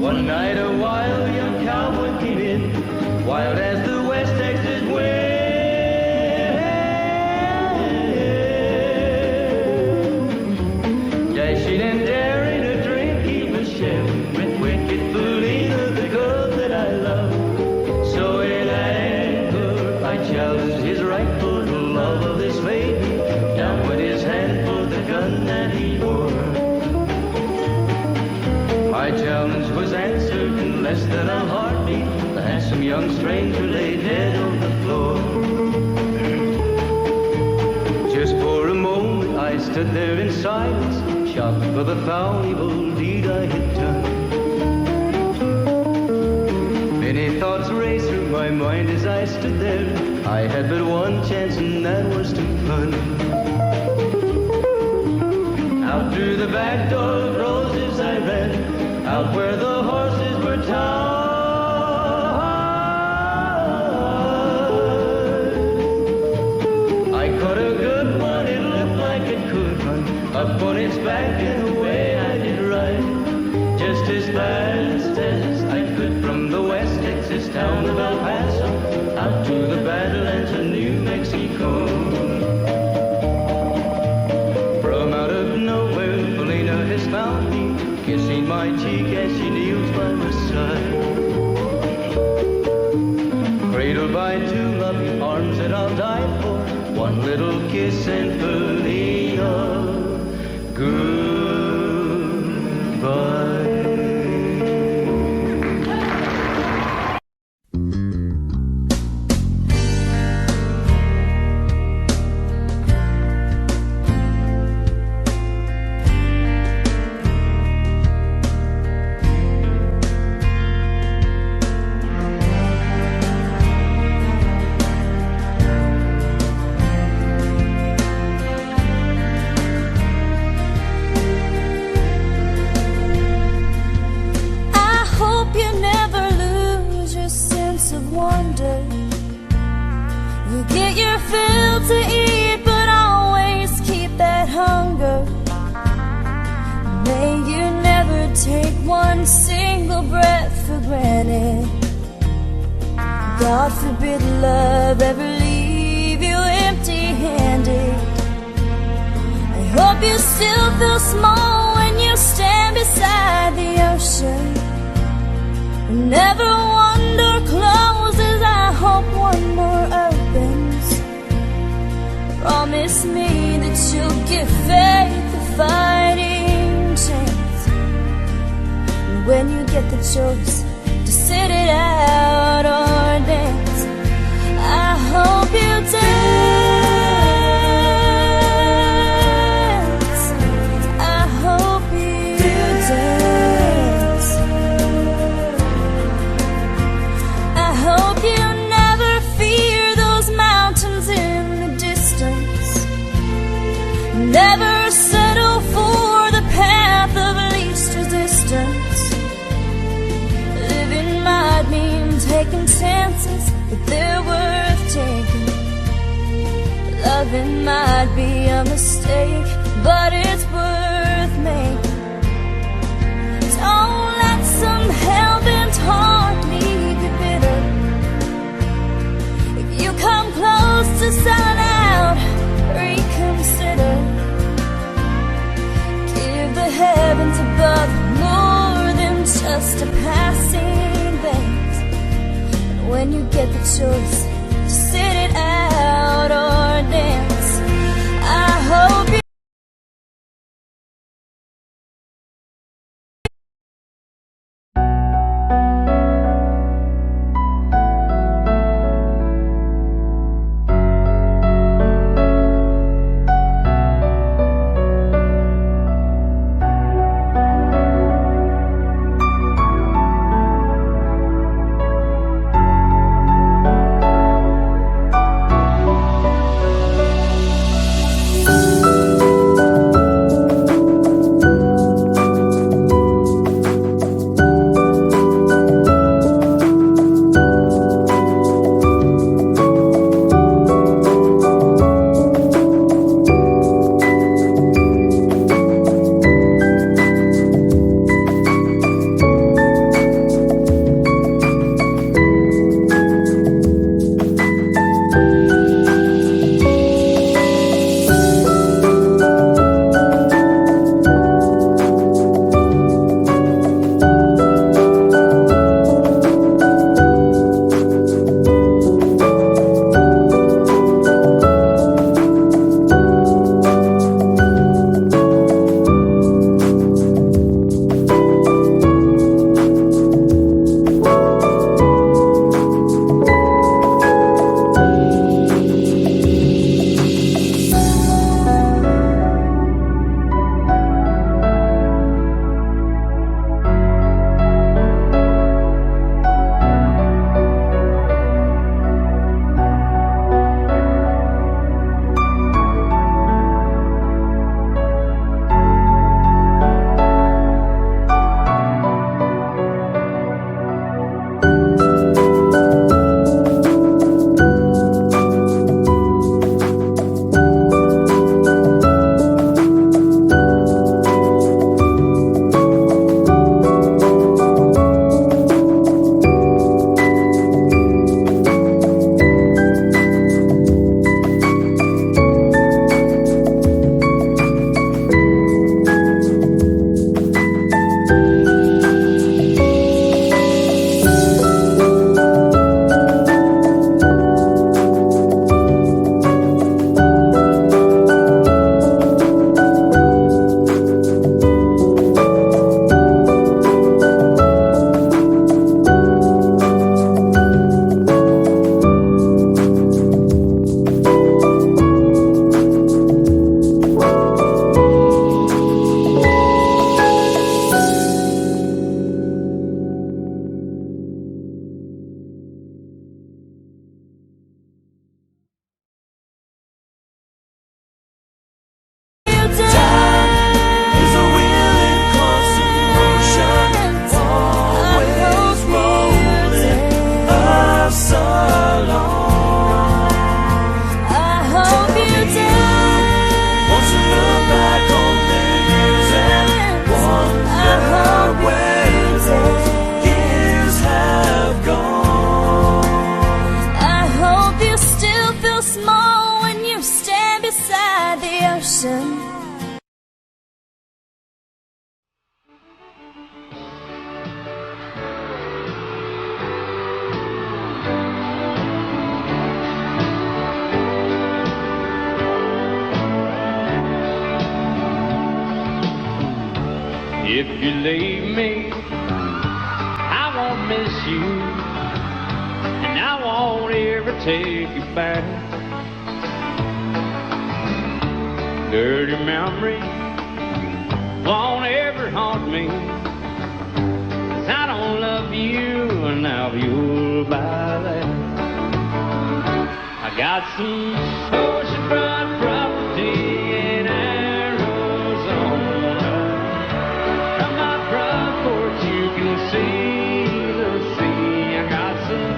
One night a wild young cowboy came in, wild as the West Texas wind. Dashing and daring, a drink he was sharing with wicked Felina, the girl that I love. So in anger I challenged his rightful love of this maiden. Down went his hand for the gun that he wore. My challenge was answered in less than a heartbeat. The handsome young stranger lay dead on the floor. Just for a moment I stood there in silence, shocked for the foul evil deed I had done. Many thoughts raced through my mind as I stood there. I had but one chance and that was to run. Out through the back door of Roses I ran, out where the horses were tied. I caught a good one, it looked like it could run up on its back and away I did ride, just as fast as I could from the West Texas town of El Paso out to the Badlands of New Mexico. From out of nowhere, Felina has found me, kissing my cheek as she kneels by my side. Cradled by two loving arms that I'll die for, one little kiss and Felina, goodbye. God forbid love ever leave you empty-handed. I hope you still feel small when you stand beside the ocean. Never one door closes, I hope one more opens. Promise me that you'll give faith a fighting chance. And when you get the choice to sit it out or dance, I hope you dance. I hope you dance. I hope you never fear those mountains in the distance. Never settle for the path of least resistance. Living might mean taking chances, but they're worth taking. Loving might be a mistake, but it's worth making. Don't let some hell-bent heart leave you bitter. If you come close to selling out, reconsider. Give the heavens above more than just a passing glance. And when you get the choice to sit it out or dance, I hope you If you leave me, I won't miss you, and I won't ever take you back. Dirty memory won't ever haunt me, 'cause I don't love you, and now you'll buy that. I got some oceanfront property in Arizona. From my front porch you can see the sea. I got some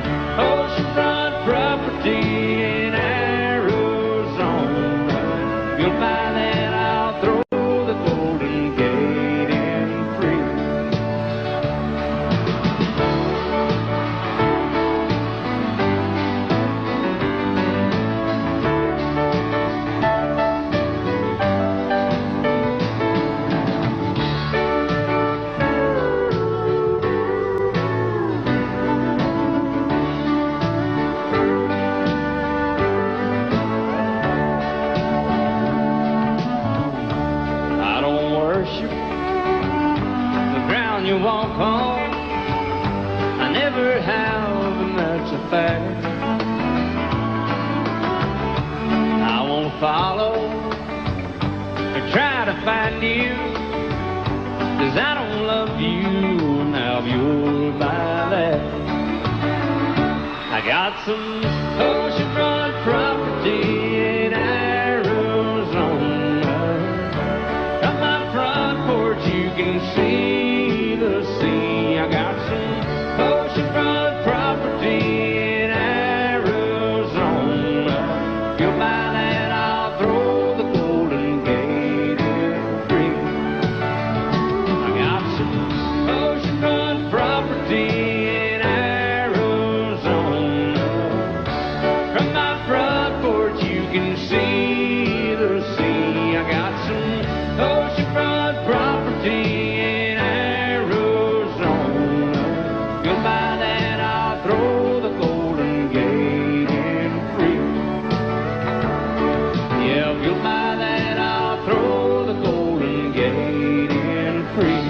oceanfront property in Arizona. You'll buy that, I'll throw the Golden Gate in free. I don't worship the ground you walk on. I never have, and that's a fact. I won't follow or try to find you, 'cause I don't love you, now you'll buy that. I got some oceanfront property in Arizona. From my front porch you can see the sea. I got some oceanfront property in Arizona. If you'll buy that, I'll throw the Golden Gate in free. I got some oceanfront property in Arizona. From my front porch you can see the sea. I got some oceanfront property in Arizona. You'll buy that, I'll throw the Golden Gate in free. Yeah, if you'll buy that, I'll throw the Golden Gate in free.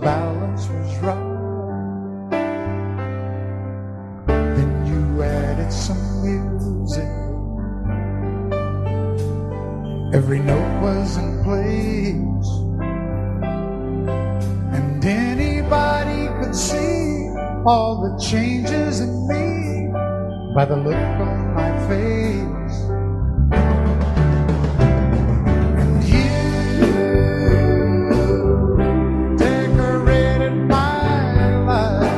balance was right. Then you added some music. Every note was in place, and anybody could see all the changes in me by the look on my face. And you decorated my life,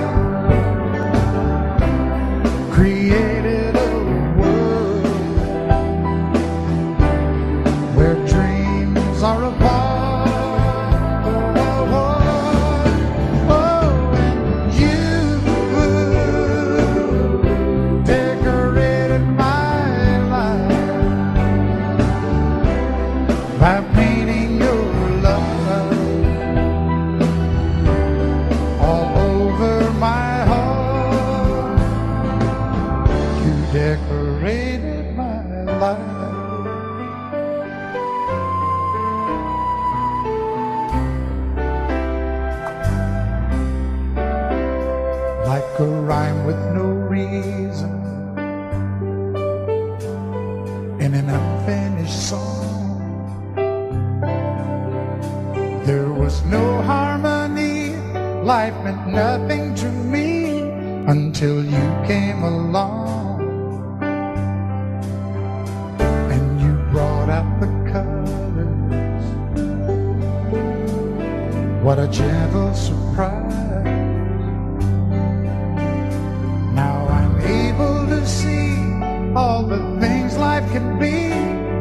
created a world where dreams are apart. By painting your love all over my heart, you decorated my life. Like a rhyme with no reason in an unfinished song. There was no harmony, life meant nothing to me until you came along. And you brought out the colors. What a gentle surprise. Now I'm able to see all the things life can be,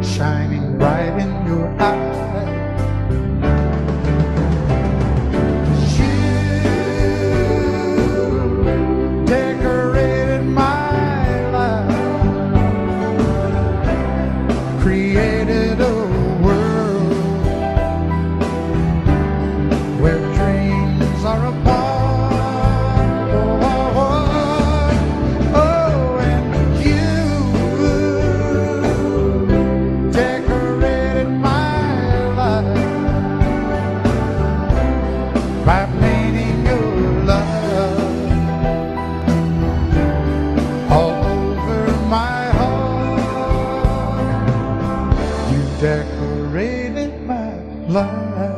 shining bright in your eyes. Created a world where dreams are apart. Oh, and you decorated my life by painting your love all over my heart. You decorated my life.